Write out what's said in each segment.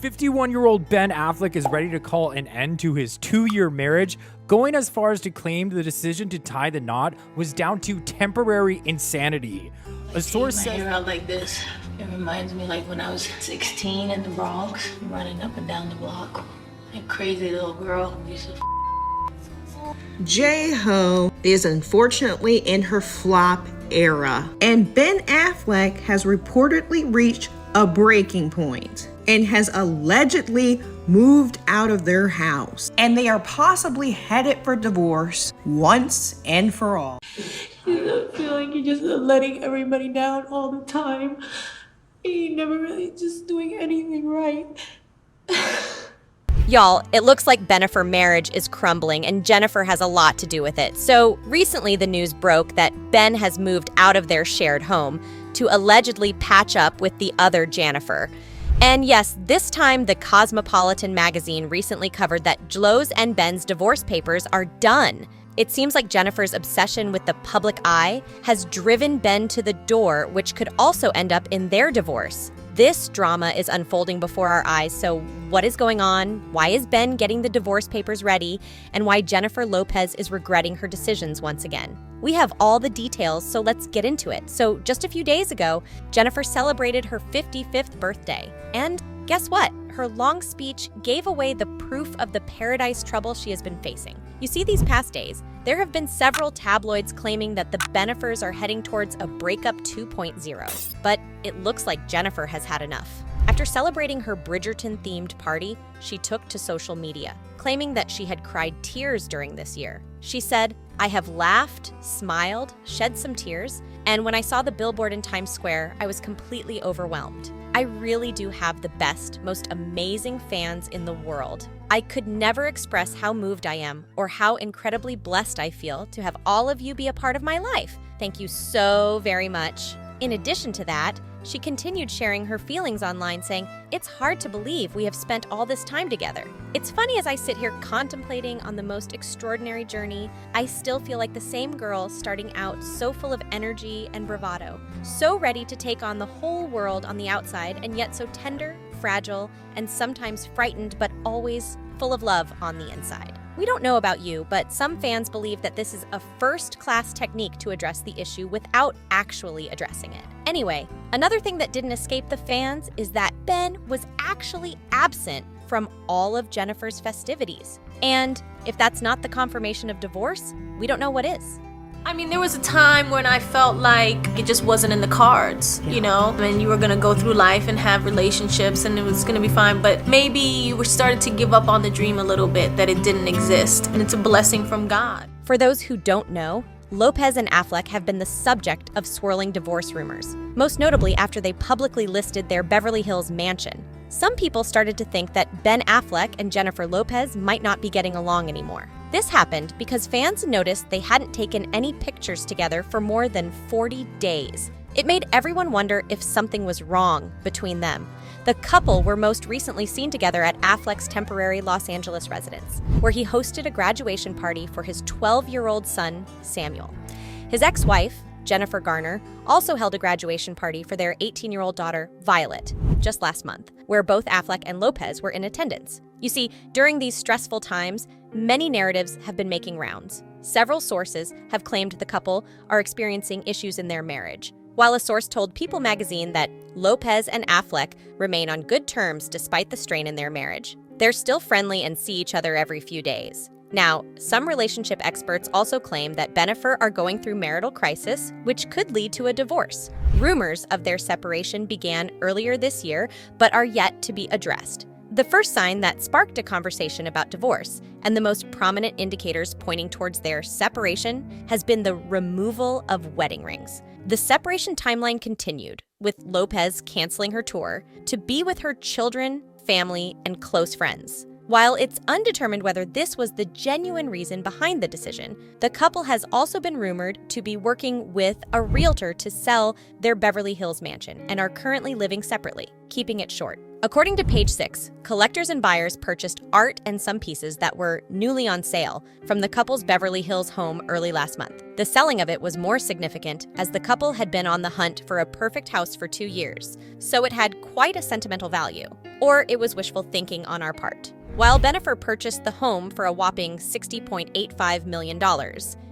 51-year-old Ben Affleck is ready to call an end to his 2-year marriage, going as far as to claim the decision to tie the knot was down to temporary insanity. A source says, my hair out like this. It reminds me like when I was 16 in the Bronx, running up and down the block. That crazy little girl who used to J-Ho is unfortunately in her flop era, and Ben Affleck has reportedly reached a breaking point and has allegedly moved out of their house, and they are possibly headed for divorce once and for all. I feel like you're just letting everybody down all the time. You're never really just doing anything right. Y'all, it looks like Bennifer marriage is crumbling and Jannifer has a lot to do with it. So recently the news broke that Ben has moved out of their shared home to allegedly patch up with the other Jannifer. And yes, this time the Cosmopolitan magazine recently covered that Jlo's and Ben's divorce papers are done. It seems like Jannifer's obsession with the public eye has driven Ben to the door, which could also end up in their divorce. This drama is unfolding before our eyes, so what is going on? Why is Ben getting the divorce papers ready? And why Jannifer Lopez is regretting her decisions once again? We have all the details, so let's get into it. So just a few days ago, Jannifer celebrated her 55th birthday. And guess what? Her long speech gave away the proof of the paradise trouble she has been facing. You see, these past days, there have been several tabloids claiming that the Bennifers are heading towards a breakup 2.0, but it looks like Jannifer has had enough. After celebrating her Bridgerton-themed party, she took to social media, claiming that she had cried tears during this year. She said, "I have laughed, smiled, shed some tears, and when I saw the billboard in Times Square, I was completely overwhelmed. I really do have the best, most amazing fans in the world. I could never express how moved I am or how incredibly blessed I feel to have all of you be a part of my life. Thank you so very much." In addition to that, she continued sharing her feelings online, saying, "It's hard to believe we have spent all this time together. It's funny as I sit here contemplating on the most extraordinary journey, I still feel like the same girl starting out so full of energy and bravado, so ready to take on the whole world on the outside and yet so tender, fragile, and sometimes frightened but always full of love on the inside." We don't know about you, but some fans believe that this is a first-class technique to address the issue without actually addressing it. Anyway, another thing that didn't escape the fans is that Ben was actually absent from all of Jannifer's festivities. And if that's not the confirmation of divorce, we don't know what is. I mean, there was a time when I felt like it just wasn't in the cards, you know? I mean, you were gonna go through life and have relationships and it was gonna be fine, but maybe you were starting to give up on the dream a little bit, that it didn't exist, and it's a blessing from God. For those who don't know, Lopez and Affleck have been the subject of swirling divorce rumors, most notably after they publicly listed their Beverly Hills mansion. Some people started to think that Ben Affleck and Jannifer Lopez might not be getting along anymore. This happened because fans noticed they hadn't taken any pictures together for more than 40 days. It made everyone wonder if something was wrong between them. The couple were most recently seen together at Affleck's temporary Los Angeles residence, where he hosted a graduation party for his 12-year-old son, Samuel. His ex-wife, Jennifer Garner, also held a graduation party for their 18-year-old daughter, Violet, just last month, where both Affleck and Lopez were in attendance. You see, during these stressful times, many narratives have been making rounds. Several sources have claimed the couple are experiencing issues in their marriage, while a source told People magazine that Lopez and Affleck remain on good terms despite the strain in their marriage. They're still friendly and see each other every few days. Now, some relationship experts also claim that Bennifer are going through marital crisis, which could lead to a divorce. Rumors of their separation began earlier this year, but are yet to be addressed. The first sign that sparked a conversation about divorce, and the most prominent indicators pointing towards their separation, has been the removal of wedding rings. The separation timeline continued, with Lopez canceling her tour to be with her children, family, and close friends. While it's undetermined whether this was the genuine reason behind the decision, the couple has also been rumored to be working with a realtor to sell their Beverly Hills mansion and are currently living separately, keeping it short. According to Page 6, collectors and buyers purchased art and some pieces that were newly on sale from the couple's Beverly Hills home early last month. The selling of it was more significant as the couple had been on the hunt for a perfect house for 2 years, so it had quite a sentimental value. or it was wishful thinking on our part. While Bennifer purchased the home for a whopping $60.85 million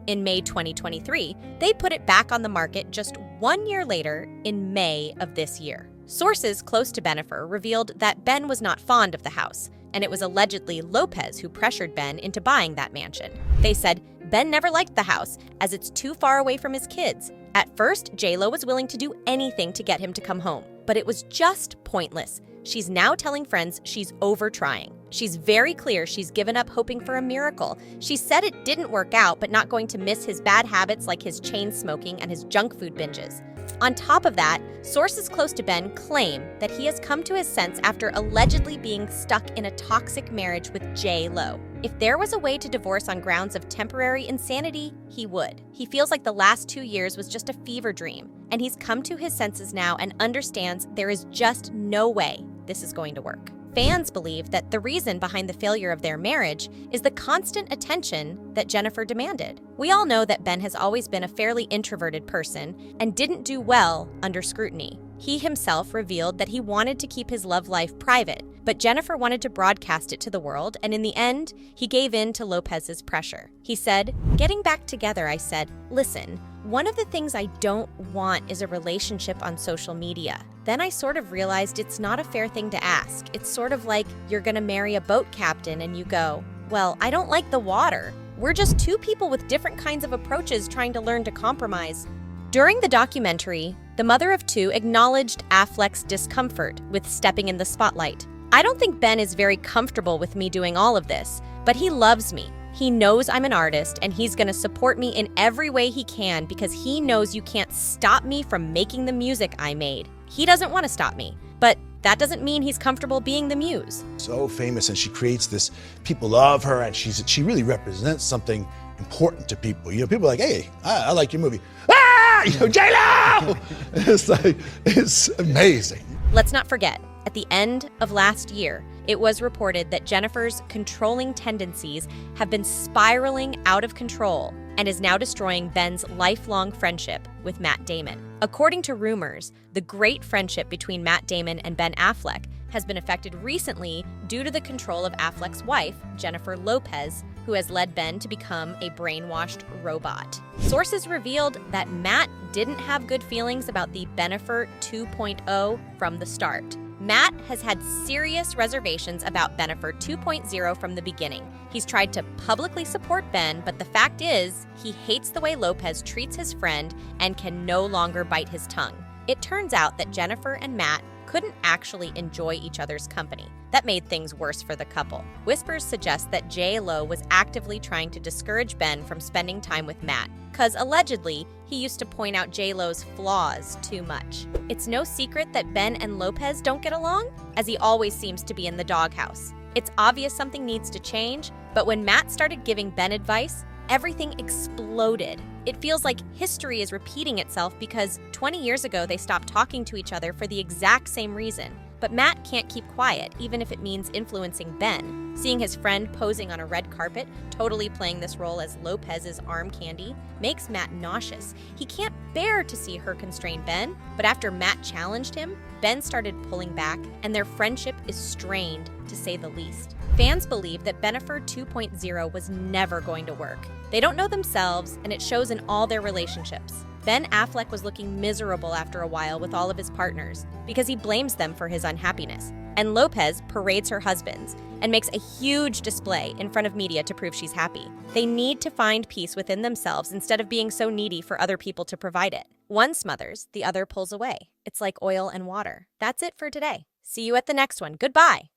in May 2023, they put it back on the market just 1 year later in May of this year. Sources close to Bennifer revealed that Ben was not fond of the house, and it was allegedly Lopez who pressured Ben into buying that mansion. They said Ben never liked the house as it's too far away from his kids. At first, J-Lo was willing to do anything to get him to come home, but it was just pointless. She's now telling friends she's over trying. She's very clear she's given up hoping for a miracle. She said it didn't work out, but not going to miss his bad habits like his chain smoking and his junk food binges. On top of that, sources close to Ben claim that he has come to his sense after allegedly being stuck in a toxic marriage with J-Lo. If there was a way to divorce on grounds of temporary insanity, he would. He feels like the last 2 years was just a fever dream, and he's come to his senses now and understands there is just no way this is going to work. Fans believe that the reason behind the failure of their marriage is the constant attention that Jannifer demanded. We all know that Ben has always been a fairly introverted person and didn't do well under scrutiny. He himself revealed that he wanted to keep his love life private, but Jannifer wanted to broadcast it to the world, and in the end, he gave in to Lopez's pressure. He said, "Getting back together, I said, listen, one of the things I don't want is a relationship on social media. Then I sort of realized it's not a fair thing to ask. It's sort of like you're gonna marry a boat captain and you go, well, I don't like the water. We're just two people with different kinds of approaches trying to learn to compromise." During the documentary, the mother of two acknowledged Affleck's discomfort with stepping in the spotlight. "I don't think Ben is very comfortable with me doing all of this, but he loves me. He knows I'm an artist, and he's gonna support me in every way he can because he knows you can't stop me from making the music I made. He doesn't want to stop me, but that doesn't mean he's comfortable being the muse." So famous, and she creates this, people love her, and she really represents something important to people. You know, people are like, hey, I like your movie. Ah, you know, J-Lo! It's amazing. Let's not forget, at the end of last year, it was reported that Jannifer's controlling tendencies have been spiraling out of control and is now destroying Ben's lifelong friendship with Matt Damon. According to rumors, the great friendship between Matt Damon and Ben Affleck has been affected recently due to the control of Affleck's wife, Jannifer Lopez, who has led Ben to become a brainwashed robot. Sources revealed that Matt didn't have good feelings about the Bennifer 2.0 from the start. Matt has had serious reservations about Bennifer 2.0 from the beginning. He's tried to publicly support Ben, but the fact is, he hates the way Lopez treats his friend and can no longer bite his tongue. It turns out that Jannifer and Matt couldn't actually enjoy each other's company. That made things worse for the couple. Whispers suggest that J-Lo was actively trying to discourage Ben from spending time with Matt, because allegedly, he used to point out J-Lo's flaws too much. It's no secret that Ben and Lopez don't get along, as he always seems to be in the doghouse. It's obvious something needs to change, but when Matt started giving Ben advice, everything exploded. It feels like history is repeating itself because 20 years ago they stopped talking to each other for the exact same reason. But Matt can't keep quiet, even if it means influencing Ben. Seeing his friend posing on a red carpet, totally playing this role as Lopez's arm candy, makes Matt nauseous. He can't bear to see her constrain Ben, but after Matt challenged him, Ben started pulling back, and their friendship is strained, to say the least. Fans believe that Bennifer 2.0 was never going to work. They don't know themselves, and it shows in all their relationships. Ben Affleck was looking miserable after a while with all of his partners because he blames them for his unhappiness. And Lopez parades her husbands and makes a huge display in front of media to prove she's happy. They need to find peace within themselves instead of being so needy for other people to provide it. One smothers, the other pulls away. It's like oil and water. That's it for today. See you at the next one. Goodbye.